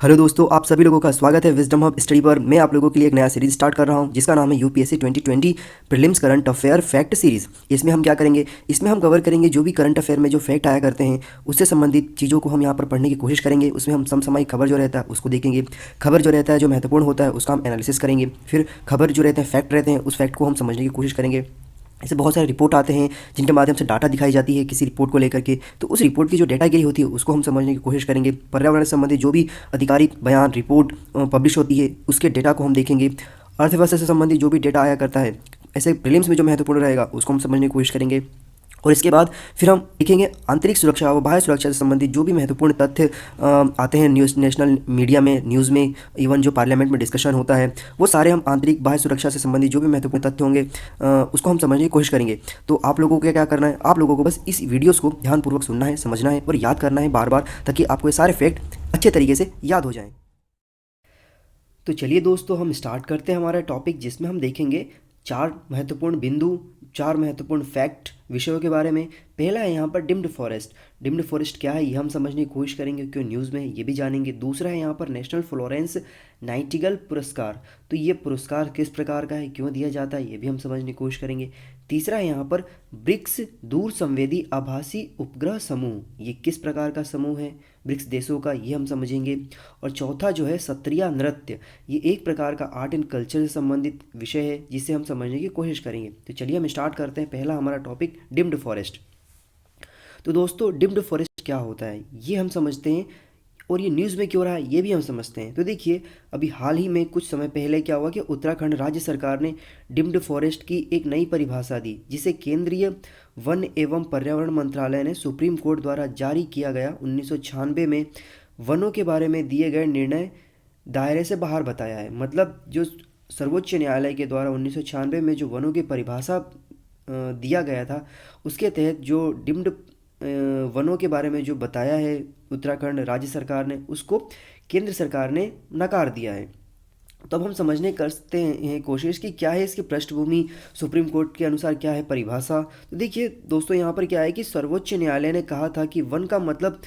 Hello दोस्तों, आप सभी लोगों का स्वागत है विजडम हब स्टडी पर। मैं आप लोगों के लिए एक नया सीरीज स्टार्ट कर रहा हूं जिसका नाम है UPSC 2020 prelims current affair fact series. इसमें हम क्या करेंगे, इसमें हम कवर करेंगे जो भी करंट अफेयर में जो फैक्ट आया करते हैं उससे संबंधित चीज़ों को हम यहाँ पर पढ़ने की कोशिश करेंगे। उसमें हम समसामयिक खबर जो रहता है उसको देखेंगे, खबर जो रहता है जो महत्वपूर्ण होता है उसका हम एनालिसिस करेंगे, फिर खबर जो रहते हैं फैक्ट रहते हैं उस फैक्ट को हम समझने की कोशिश करेंगे। ऐसे बहुत सारे रिपोर्ट आते हैं जिनके माध्यम से डाटा दिखाई जाती है किसी रिपोर्ट को लेकर के, तो उस रिपोर्ट की जो डाटागिरी होती है उसको हम समझने की कोशिश करेंगे। पर्यावरण से संबंधित जो भी आधिकारिक बयान रिपोर्ट पब्लिश होती है उसके डेटा को हम देखेंगे। अर्थव्यवस्था से संबंधित जो भी डेटा आया करता है ऐसे प्रीलिम्स में जो महत्वपूर्ण रहेगा उसको हम समझने की कोशिश करेंगे। और इसके बाद फिर हम देखेंगे आंतरिक सुरक्षा व बाह्य सुरक्षा से संबंधित जो भी महत्वपूर्ण तथ्य आते हैं न्यूज़, नेशनल मीडिया में, न्यूज़ में, इवन जो पार्लियामेंट में डिस्कशन होता है वो सारे हम आंतरिक बाह्य सुरक्षा से संबंधित जो भी महत्वपूर्ण तथ्य होंगे उसको हम समझने की कोशिश करेंगे। तो आप लोगों को क्या क्या करना है, आप लोगों को बस इस वीडियोज़ को ध्यानपूर्वक सुनना है, समझना है और याद करना है बार बार, ताकि आपको ये सारे फैक्ट अच्छे तरीके से याद हो जाएँ। तो चलिए दोस्तों, हम स्टार्ट करते हैं हमारा टॉपिक जिसमें हम देखेंगे चार महत्वपूर्ण बिंदु, चार महत्वपूर्ण फैक्ट विषयों के बारे में। पहला है यहाँ पर डिम्ड फॉरेस्ट। डिम्ड फॉरेस्ट क्या है ये हम समझने की कोशिश करेंगे, क्यों न्यूज़ में ये भी जानेंगे। दूसरा है यहाँ पर नेशनल फ्लोरेंस नाइटिंगेल पुरस्कार, तो ये पुरस्कार किस प्रकार का है, क्यों दिया जाता है, ये भी हम समझने की कोशिश करेंगे। तीसरा है यहाँ पर ब्रिक्स दूर संवेदी आभासी उपग्रह समूह, ये किस प्रकार का समूह है ब्रिक्स देशों का, ये हम समझेंगे। और चौथा जो है सत्रिया नृत्य, ये एक प्रकार का आर्ट एंड कल्चर से संबंधित विषय है जिसे हम समझने की कोशिश करेंगे। तो चलिए हम स्टार्ट करते हैं। पहला हमारा टॉपिक डिम्ड फॉरेस्ट। तो दोस्तों डिम्ड फॉरेस्ट क्या होता है ये हम समझते हैं, और ये न्यूज़ में क्यों रहा है ये भी हम समझते हैं। तो देखिए, अभी हाल ही में कुछ समय पहले क्या हुआ कि उत्तराखंड राज्य सरकार ने डिम्ड फॉरेस्ट की एक नई परिभाषा दी, जिसे केंद्रीय वन एवं पर्यावरण मंत्रालय ने सुप्रीम कोर्ट द्वारा जारी किया गया 1996 में वनों के बारे में दिए गए निर्णय दायरे से बाहर बताया है। मतलब जो सर्वोच्च न्यायालय के द्वारा 1996 में जो वनों की परिभाषा दिया गया था उसके तहत जो डिम्ड वनों के बारे में जो बताया है उत्तराखंड राज्य सरकार ने, उसको केंद्र सरकार ने नकार दिया है। तो अब हम समझने करते हैं कोशिश कि क्या है इसकी पृष्ठभूमि, सुप्रीम कोर्ट के अनुसार क्या है परिभाषा। तो देखिए दोस्तों, यहाँ पर क्या है कि सर्वोच्च न्यायालय ने कहा था कि वन का मतलब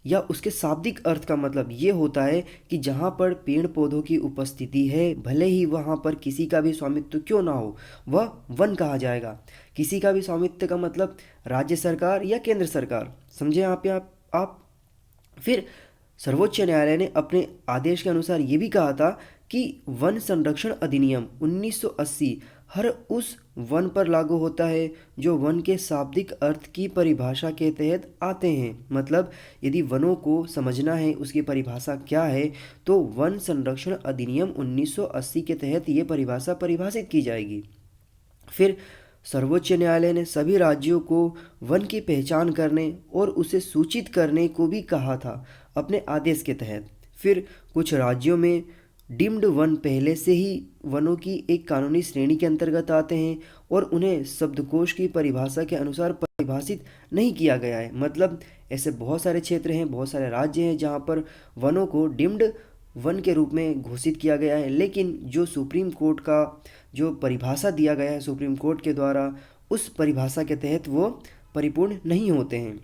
या उसके शाब्दिक अर्थ का मतलब ये होता है कि जहाँ पर पेड़ पौधों की उपस्थिति है, भले ही वहाँ पर किसी का भी स्वामित्व क्यों ना हो, वह वन कहा जाएगा। किसी का भी स्वामित्व का मतलब राज्य सरकार या केंद्र सरकार, समझे आप यहाँ आप। फिर सर्वोच्च न्यायालय ने अपने आदेश के अनुसार ये भी कहा था कि वन संरक्षण अधिनियम 1980 हर उस वन पर लागू होता है जो वन के शाब्दिक अर्थ की परिभाषा के तहत आते हैं। मतलब यदि वनों को समझना है उसकी परिभाषा क्या है, तो वन संरक्षण अधिनियम 1980 के तहत ये परिभाषा परिभाषित की जाएगी। फिर सर्वोच्च न्यायालय ने सभी राज्यों को वन की पहचान करने और उसे सूचित करने को भी कहा था अपने आदेश के तहत। फिर कुछ राज्यों में डीम्ड वन पहले से ही वनों की एक कानूनी श्रेणी के अंतर्गत आते हैं और उन्हें शब्दकोश की परिभाषा के अनुसार परिभाषित नहीं किया गया है। मतलब ऐसे बहुत सारे क्षेत्र हैं, बहुत सारे राज्य हैं जहाँ पर वनों को डीम्ड वन के रूप में घोषित किया गया है, लेकिन जो सुप्रीम कोर्ट का जो परिभाषा दिया गया है सुप्रीम कोर्ट के द्वारा, उस परिभाषा के तहत वो परिपूर्ण नहीं होते हैं।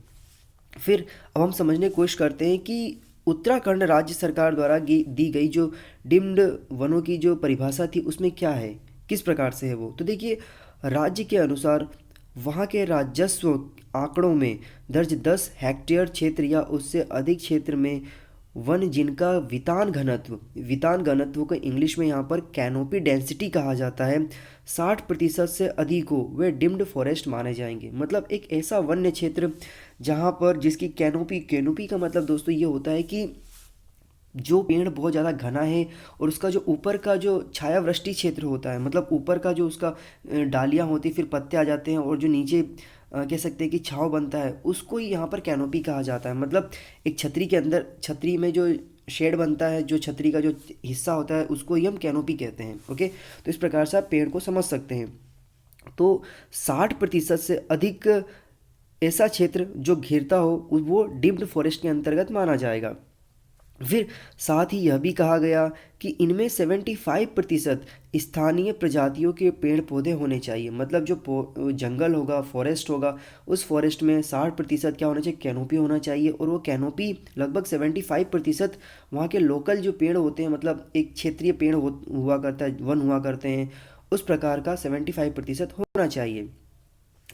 फिर अब हम समझने की कोशिश करते हैं कि उत्तराखंड राज्य सरकार द्वारा दी गई जो डिम्ड वनों की जो परिभाषा थी उसमें क्या है, किस प्रकार से है वो। तो देखिए, राज्य के अनुसार वहाँ के राजस्व आंकड़ों में दर्ज 10 हेक्टेयर क्षेत्र या उससे अधिक क्षेत्र में वन जिनका वितान घनत्व को इंग्लिश में यहाँ पर कैनोपी डेंसिटी कहा जाता है 60% से अधिक हो, वे डिम्ड फॉरेस्ट माने जाएंगे। मतलब एक ऐसा वन्य क्षेत्र जहाँ पर जिसकी कैनोपी का मतलब दोस्तों ये होता है कि जो पेड़ बहुत ज़्यादा घना है और उसका जो ऊपर का जो छायावृष्टि क्षेत्र होता है, मतलब ऊपर का जो उसका डालियाँ होती फिर पत्ते आ जाते हैं और जो नीचे कह सकते हैं कि छाँव बनता है, उसको ही यहाँ पर कैनोपी कहा जाता है। मतलब एक छतरी के अंदर, छतरी में जो शेड बनता है, जो छतरी का जो हिस्सा होता है उसको ही हम कैनोपी कहते हैं। ओके, तो इस प्रकार से आप पेड़ को समझ सकते हैं। तो 60% से अधिक ऐसा क्षेत्र जो घेरता हो वो डीम्ड फॉरेस्ट के अंतर्गत माना जाएगा। फिर साथ ही यह भी कहा गया कि इनमें 75% स्थानीय प्रजातियों के पेड़ पौधे होने चाहिए। मतलब जो जंगल होगा, फॉरेस्ट होगा, उस फॉरेस्ट में 60% क्या होना चाहिए, कैनोपी होना चाहिए। और वो कैनोपी लगभग 75% वहाँ के लोकल जो पेड़ होते हैं, मतलब एक क्षेत्रीय पेड़ हुआ करता है, वन हुआ करते हैं, उस प्रकार का 75% होना चाहिए।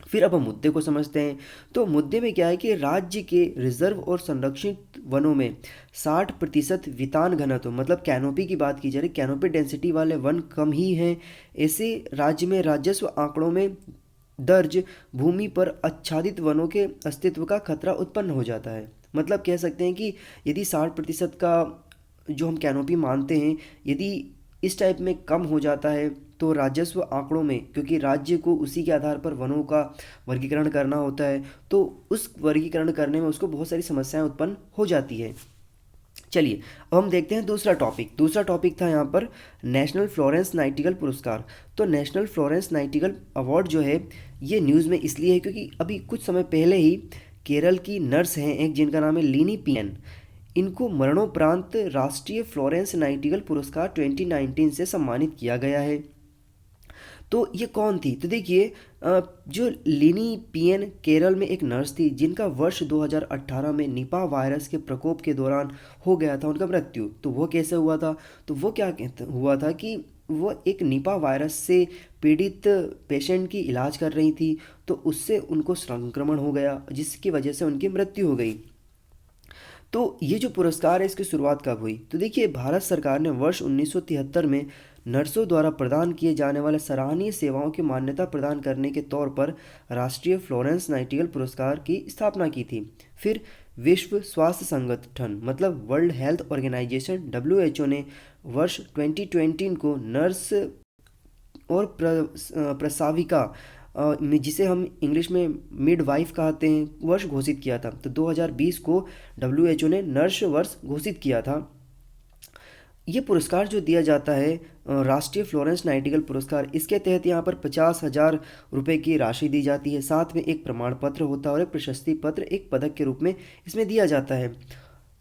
फिर अब हम मुद्दे को समझते हैं। तो मुद्दे में क्या है कि राज्य के रिजर्व और संरक्षित वनों में 60% वितान घनत्व, मतलब कैनोपी की बात की जा रही, कैनोपी डेंसिटी वाले वन कम ही हैं। ऐसे राज्य में राजस्व आंकड़ों में दर्ज भूमि पर आच्छादित वनों के अस्तित्व का खतरा उत्पन्न हो जाता है। मतलब कह सकते हैं कि यदि 60% का जो हम कैनोपी मानते हैं, यदि इस टाइप में कम हो जाता है तो राजस्व आंकड़ों में, क्योंकि राज्य को उसी के आधार पर वनों का वर्गीकरण करना होता है, तो उस वर्गीकरण करने में उसको बहुत सारी समस्याएं उत्पन्न हो जाती है। चलिए अब हम देखते हैं दूसरा टॉपिक। दूसरा टॉपिक था यहाँ पर नेशनल फ्लोरेंस नाइटिंगेल पुरस्कार। तो नेशनल फ्लोरेंस नाइटिंगेल अवार्ड जो है ये न्यूज़ में इसलिए है क्योंकि अभी कुछ समय पहले ही केरल की नर्स हैं एक, जिनका नाम है लीनी पियन, इनको मरणोपरांत राष्ट्रीय फ्लोरेंस नाइटिंगेल पुरस्कार 2019 से सम्मानित किया गया है। तो ये कौन थी? तो देखिए, जो लिनी पीएन केरल में एक नर्स थी जिनका वर्ष 2018 में निपा वायरस के प्रकोप के दौरान हो गया था उनका मृत्यु। तो वो कैसे हुआ था? तो वो क्या कहते हुआ था कि वो एक निपा वायरस से पीड़ित पेशेंट की इलाज कर रही थी, तो उससे उनको संक्रमण हो गया जिसकी वजह से उनकी मृत्यु हो गई। तो ये जो पुरस्कार है इसकी शुरुआत कब हुई? तो देखिए, भारत सरकार ने वर्ष 1973 में नर्सों द्वारा प्रदान किए जाने वाले सराहनीय सेवाओं की मान्यता प्रदान करने के तौर पर राष्ट्रीय फ्लोरेंस नाइटिंगेल पुरस्कार की स्थापना की थी। फिर विश्व स्वास्थ्य संगठन, मतलब वर्ल्ड हेल्थ ऑर्गेनाइजेशन WHO ने वर्ष 2020 को नर्स और प्रसाविका जिसे हम इंग्लिश में मिडवाइफ कहते हैं, वर्ष घोषित किया था। तो 2020 को WHO ने नर्स वर्ष घोषित किया था। ये पुरस्कार जो दिया जाता है, राष्ट्रीय फ्लोरेंस नाइटिंगेल पुरस्कार, इसके तहत यहाँ पर 50,000 रुपये की राशि दी जाती है। साथ में एक प्रमाण पत्र होता है और एक प्रशस्ति पत्र एक पदक के रूप में इसमें दिया जाता है।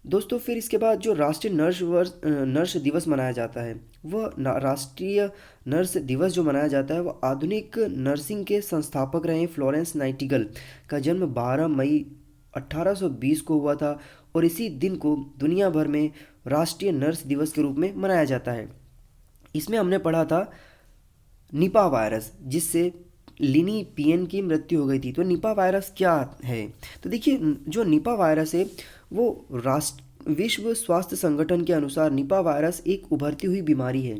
दोस्तों, फिर इसके बाद जो राष्ट्रीय नर्स दिवस मनाया जाता है, वह राष्ट्रीय नर्स दिवस जो मनाया जाता है वह आधुनिक नर्सिंग के संस्थापक रहे फ्लोरेंस नाइटिंगेल का जन्म 12 मई 1820 को हुआ था और इसी दिन को दुनिया भर में राष्ट्रीय नर्स दिवस के रूप में मनाया जाता है। इसमें हमने पढ़ा था निपा वायरस, जिससे लिनी पीएन की मृत्यु हो गई थी। तो निपा वायरस क्या है? तो देखिए, जो निपा वायरस है वो विश्व स्वास्थ्य संगठन के अनुसार निपा वायरस एक उभरती हुई बीमारी है।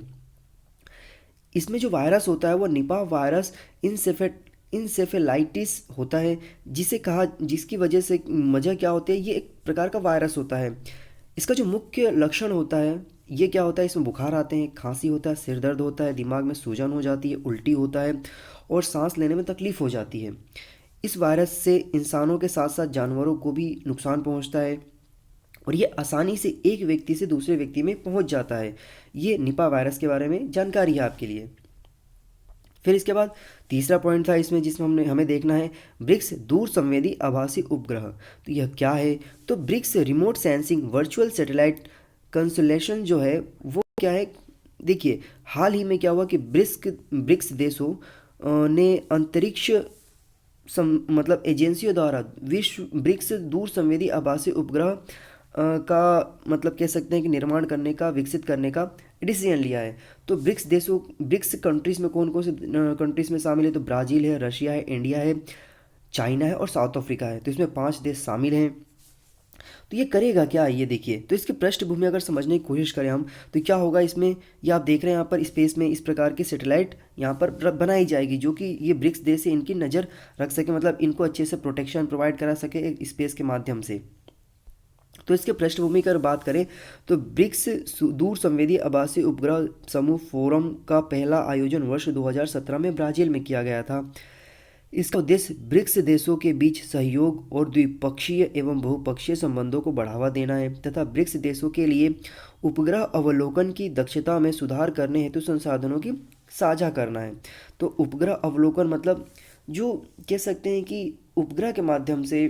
इसमें जो वायरस होता है वो निपा वायरस इंसेफेलाइटिस होता है, जिसकी वजह क्या होती है, ये एक प्रकार का वायरस होता है। इसका जो मुख्य लक्षण होता है ये क्या होता है, इसमें बुखार आते हैं, खांसी होता है, सिर दर्द होता है, दिमाग में सूजन हो जाती है, उल्टी होता है और सांस लेने में तकलीफ हो जाती है। इस वायरस से इंसानों के साथ साथ जानवरों को भी नुकसान पहुंचता है और ये आसानी से एक व्यक्ति से दूसरे व्यक्ति में पहुंच जाता है। ये निपा वायरस के बारे में जानकारी है आपके लिए। फिर इसके बाद तीसरा पॉइंट था इसमें जिसमें हमें देखना है ब्रिक्स दूर संवेदी आभासी उपग्रह। तो यह क्या है? तो BRICS remote sensing virtual satellite constellation जो है वो क्या है? देखिए, हाल ही में क्या हुआ कि ब्रिक्स देशों ने अंतरिक्ष मतलब एजेंसियों द्वारा विश्व ब्रिक्स दूर संवेदी आभासी उपग्रह का मतलब कह सकते हैं कि निर्माण करने का, विकसित करने का डिसीजन लिया है। तो ब्रिक्स कंट्रीज़ में कौन कौन से कंट्रीज़ में शामिल है? तो ब्राज़ील है, रशिया है, इंडिया है, चाइना है और साउथ अफ्रीका है। तो इसमें 5 देश शामिल हैं। तो ये करेगा क्या, ये देखिए। तो इसकी पृष्ठभूमि अगर समझने की कोशिश करें हम, तो क्या होगा इसमें, ये आप देख रहे हैं यहाँ पर स्पेस में इस प्रकार की सैटेलाइट यहाँ पर बनाई जाएगी जो कि ये ब्रिक्स देश से इनकी नज़र रख सके, मतलब इनको अच्छे से प्रोटेक्शन प्रोवाइड करा सके स्पेस के माध्यम से। तो इसके पृष्ठभूमि की अगर बात करें तो ब्रिक्स दूर संवेदी आभासी उपग्रह समूह फोरम का पहला आयोजन वर्ष 2017 में ब्राज़ील में किया गया था। इसका उद्देश्य ब्रिक्स देशों के बीच सहयोग और द्विपक्षीय एवं बहुपक्षीय संबंधों को बढ़ावा देना है तथा ब्रिक्स देशों के लिए उपग्रह अवलोकन की दक्षता में सुधार करने हेतु संसाधनों की साझा करना है। तो उपग्रह अवलोकन मतलब जो कह सकते हैं कि उपग्रह के माध्यम से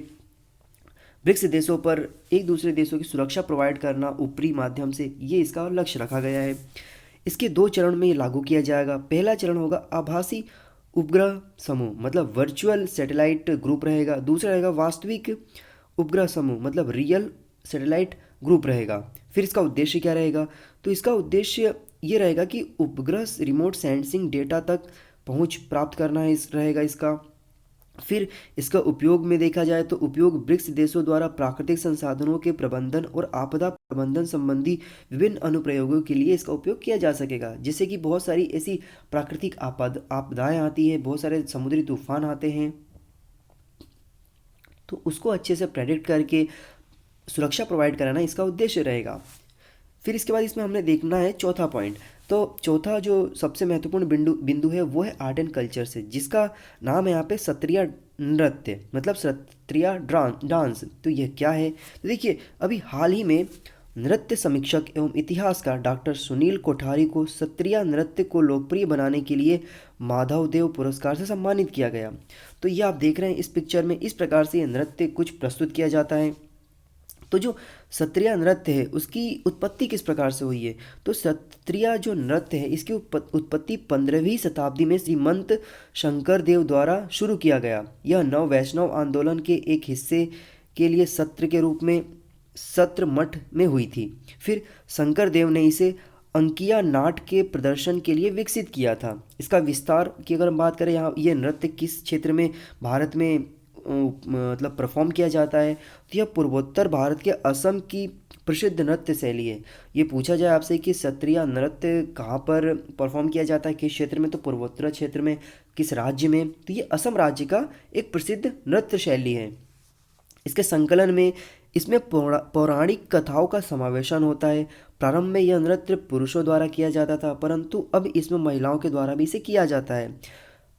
ब्रिक्स देशों पर एक दूसरे देशों की सुरक्षा प्रोवाइड करना ऊपरी माध्यम से, ये इसका लक्ष्य रखा गया है। इसके 2 चरण में ये लागू किया जाएगा। पहला चरण होगा आभासी उपग्रह समूह, मतलब वर्चुअल सैटेलाइट ग्रुप रहेगा। दूसरा रहेगा वास्तविक उपग्रह समूह, मतलब रियल सैटेलाइट ग्रुप रहेगा। फिर इसका उद्देश्य क्या रहेगा? तो इसका उद्देश्य ये रहेगा कि उपग्रह रिमोट सेंसिंग डेटा तक पहुंच प्राप्त करना है, इस रहेगा इसका। फिर इसका उपयोग में देखा जाए तो उपयोग ब्रिक्स देशों द्वारा प्राकृतिक संसाधनों के प्रबंधन और आपदा प्रबंधन संबंधी विभिन्न अनुप्रयोगों के लिए इसका उपयोग किया जा सकेगा। जैसे कि बहुत सारी ऐसी प्राकृतिक आपदाएं आती है, बहुत सारे समुद्री तूफान आते हैं, तो उसको अच्छे से प्रेडिक्ट करके सुरक्षा प्रोवाइड कराना इसका उद्देश्य रहेगा। फिर इसके बाद इसमें हमने देखना है चौथा पॉइंट। तो चौथा जो सबसे महत्वपूर्ण बिंदु है वो है आर्ट एंड कल्चर से, जिसका नाम है यहाँ पे सत्रिया नृत्य, मतलब सत्रिया डांस। तो यह क्या है? तो देखिए, अभी हाल ही में नृत्य समीक्षक एवं इतिहासकार डॉक्टर सुनील कोठारी को सत्रिया नृत्य को लोकप्रिय बनाने के लिए माधवदेव पुरस्कार से सम्मानित किया गया। तो ये आप देख रहे हैं इस पिक्चर में, इस प्रकार से ये नृत्य कुछ प्रस्तुत किया जाता है। तो जो सत्रिया नृत्य है उसकी उत्पत्ति किस प्रकार से हुई है? तो सत्रिया जो नृत्य है इसकी उत्पत्ति 15वीं शताब्दी में श्रीमंत शंकर देव द्वारा शुरू किया गया। यह नव वैष्णव आंदोलन के एक हिस्से के लिए सत्र के रूप में सत्र मठ में हुई थी। फिर शंकर देव ने इसे अंकिया नाट के प्रदर्शन के लिए विकसित किया था। इसका विस्तार की अगर हम बात करें, यहाँ ये नृत्य किस क्षेत्र में भारत में मतलब परफॉर्म किया जाता है, तो यह पूर्वोत्तर भारत के असम की प्रसिद्ध नृत्य शैली है। ये पूछा जाए आपसे कि सत्रिया नृत्य कहाँ पर परफॉर्म किया जाता है, किस क्षेत्र में, तो पूर्वोत्तर क्षेत्र में। किस राज्य में? तो ये असम राज्य का एक प्रसिद्ध नृत्य शैली है। इसके संकलन में इसमें पौराणिक कथाओं का समावेशन होता है। प्रारंभ में यह नृत्य पुरुषों द्वारा किया जाता था, परंतु अब इसमें महिलाओं के द्वारा भी इसे किया जाता है।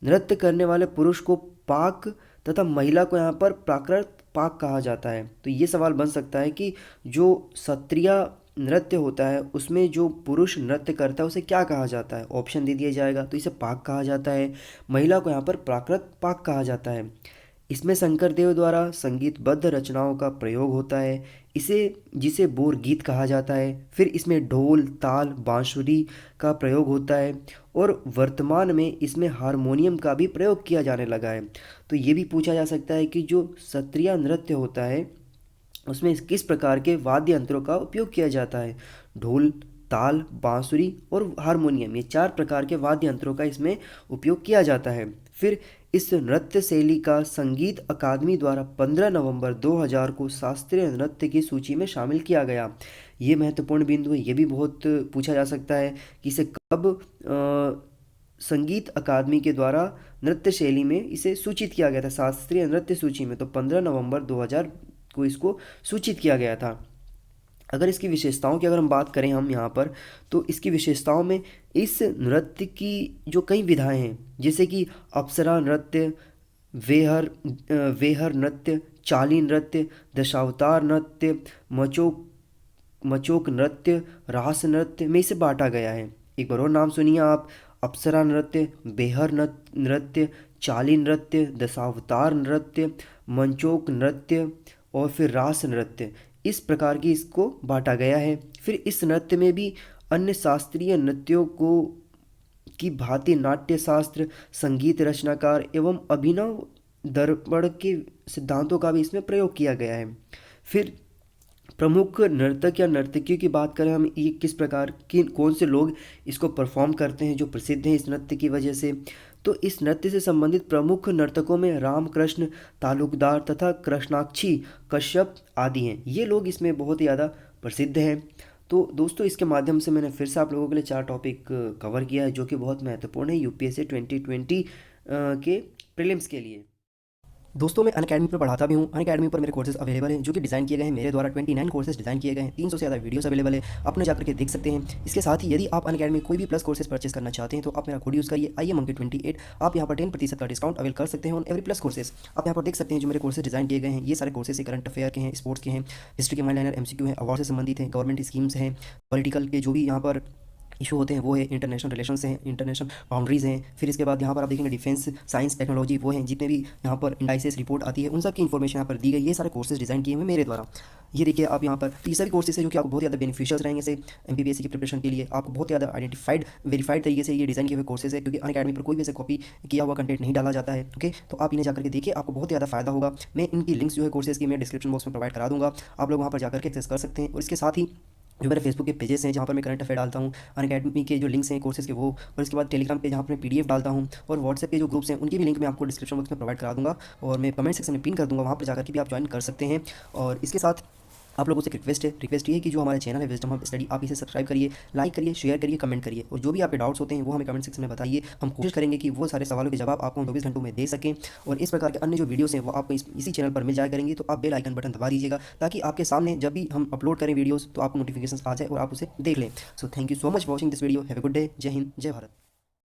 नृत्य करने वाले पुरुष को पाक तथा महिला को यहाँ पर प्राकृत पाक कहा जाता है। तो ये सवाल बन सकता है कि जो सत्रिया नृत्य होता है उसमें जो पुरुष नृत्य करता है उसे क्या कहा जाता है? ऑप्शन दे दिया जाएगा। तो इसे पाक कहा जाता है, महिला को यहाँ पर प्राकृत पाक कहा जाता है। इसमें शंकर देव द्वारा संगीतबद्ध रचनाओं का प्रयोग होता है, जिसे बोर गीत कहा जाता है। फिर इसमें ढोल, ताल, बांसुरी का प्रयोग होता है और वर्तमान में इसमें हारमोनियम का भी प्रयोग किया जाने लगा है। तो ये भी पूछा जा सकता है कि जो सत्रिया नृत्य होता है उसमें किस प्रकार के वाद्य यंत्रों का उपयोग किया जाता है? ढोल, ताल, बांसुरी और हारमोनियम, ये 4 प्रकार के वाद्य यंत्रों का इसमें उपयोग किया जाता है। फिर इस नृत्य शैली का संगीत अकादमी द्वारा 15 नवंबर 2000 को शास्त्रीय नृत्य की सूची में शामिल किया गया। ये महत्वपूर्ण बिंदु है, ये भी बहुत पूछा जा सकता है कि इसे कब संगीत अकादमी के द्वारा नृत्य शैली में इसे सूचित किया गया था, शास्त्रीय नृत्य सूची में। तो 15 नवंबर 2000 को इसको सूचित किया गया था। अगर इसकी विशेषताओं की अगर हम बात करें हम यहाँ पर, तो इसकी विशेषताओं में इस नृत्य की जो कई विधाएं हैं, जैसे कि अप्सरा नृत्य, वेहर नृत्य, चाली नृत्य, दशावतार नृत्य, मचोक नृत्य, रास नृत्य में इसे बांटा गया है। एक बार और नाम सुनिए आप, अप्सरा नृत्य, बेहर नृत्य, चाली नृत्य, दशावतार नृत्य, मंचोक नृत्य और फिर रास नृत्य। इस प्रकार की इसको बांटा गया है। फिर इस नृत्य में भी अन्य शास्त्रीय नृत्यों को की भांति नाट्य शास्त्र, संगीत रचनाकार एवं अभिनव दर्पण के सिद्धांतों का भी इसमें प्रयोग किया गया है। फिर प्रमुख नर्तक या नर्तकियों की बात करें हम, ये किस प्रकार की कौन से लोग इसको परफॉर्म करते हैं जो प्रसिद्ध हैं इस नृत्य की वजह से, तो इस नृत्य से संबंधित प्रमुख नर्तकों में रामकृष्ण तालुकदार तथा कृष्णाक्षी कश्यप आदि हैं। ये लोग इसमें बहुत ही ज़्यादा प्रसिद्ध हैं। तो दोस्तों, इसके माध्यम से मैंने फिर से आप लोगों के लिए 4 टॉपिक कवर किया है जो कि बहुत महत्वपूर्ण है यूपीएससी 2020 के प्रीलिम्स के लिए। दोस्तों, मैं अनअकैडमी पर पढ़ाता भी हूँ। अनअकैडमी पर मेरे कोर्सेज अवेलेबल हैं जो कि डिज़ाइन किए गए हैं मेरे द्वारा। 29 कोर्सेज डिज़ाइन किए गए हैं, 300 से ज़्यादा वीडियोस अवेलेबल है, अपने जाकर के देख सकते हैं। इसके साथ ही यदि आप अनअकैडमी कोई भी प्लस कोर्सेज परचेस करना चाहते हैं तो आप मेरा कोड यूज़ करिए IMMonki28। आप यहाँ पर 10% का डिस्काउंट अवेल कर सकते हैं ऑन एवरी प्लस कोर्सेज। आप यहाँ पर देख सकते हैं जो मेरे कोर्सेज डिज़ाइन किए गए हैं, ये सारे कोर्सेज करंट अफेयर के हैं, स्पोर्ट्स के हैं, हिस्ट्री के माइनर MCQ हैं, अवार्ड से संबंधित हैं, गवर्नमेंट स्कीम्स हैं, पॉलिटिकल के जो भी यहाँ पर इशू होते हैं वो है इंटरनेशनल रिलेशंस हैं, इंटरनेशनल बाउंड्रीज़ हैं। फिर इसके बाद यहाँ पर आप देखेंगे डिफेंस, साइंस, टेक्नोलॉजी, वो हैं जितने भी यहाँ पर इंडाइसिस रिपोर्ट आती है उन सब की इन्फॉर्मेशन यहाँ पर दी गई। ये सारे कोर्सेज डिज़ाइन किए हुए मेरे द्वारा। ये देखिए आप यहाँ पर, तो ये सभी कोर्सेज है जो कि आपको बहुत ज़्यादा बेनिफिशियल रहेंगे से MPPSC की प्रिपरेशन के लिए। आपको बहुत ज़्यादा आइडेंटिफाइड, वेरीफाइड तरीके से ये डिज़ाइन किए हुए कोर्सेज है, क्योंकि अनअकैडमी पर कोई भी ऐसे कॉपी किया हुआ कंटेंट नहीं डाला जाता है। ओके, तो आप इन्हें जाकर के देखिए, आपको बहुत ज़्यादा फायदा होगा। मैं इनकी लिंक्स जो है कोर्सेज की मैं डिस्क्रिप्शन बॉक्स में प्रोवाइड करा दूँगा, आप लोग वहाँ पर जाकर के एक्सेस कर सकते हैं। और इसके साथ ही जो मेरे फेसबुक के पेजेस हैं जहाँ पर मैं करंट अफेयर डालता हूँ, अनअकैडमी के जो लिंक्स हैं कोर्सेज के वो, और इसके बाद टेलीग्राम पे जहाँ पर मैं PDF डालता हूँ, और व्हाट्सएप के जो ग्रुप्स हैं उनकी भी लिंक मैं आपको डिस्क्रिप्शन बॉक्स में प्रोवाइड करा दूँगा, और मैं कमेंट सेक्शन में पिन कर दूँगा, वहाँ पर जाकर के भी आप ज्वाइन कर सकते हैं। और इसके साथ आप लोगों से रिक्वेस्ट ये है कि जो हमारा चैनल है विजडम हब स्टडी, आप इसे सब्सक्राइब करिए, लाइक करिए, शेयर करिए, कमेंट करिए, और जो भी आपके डाउट्स होते हैं वो हमें कमेंट सेक्शन में बताइए। हम कोशिश करेंगे कि वो सारे सवालों के जवाब आपको 24 घंटों में दे सकें। और इस प्रकार के अन्य जो वीडियोस हैं वो आपको इसी चैनल पर मिल जाया करेंगी, तो आप बेल आइकन बटन दबा दीजिएगा, ताकि आपके सामने जब भी हम अपलोड करें वीडियोज़ तो आपको नोटिफिकेशन आ जाए और आप उसे देख लें। So thank you so much for watching this video. Have a good day. जय हिंद, जय भारत।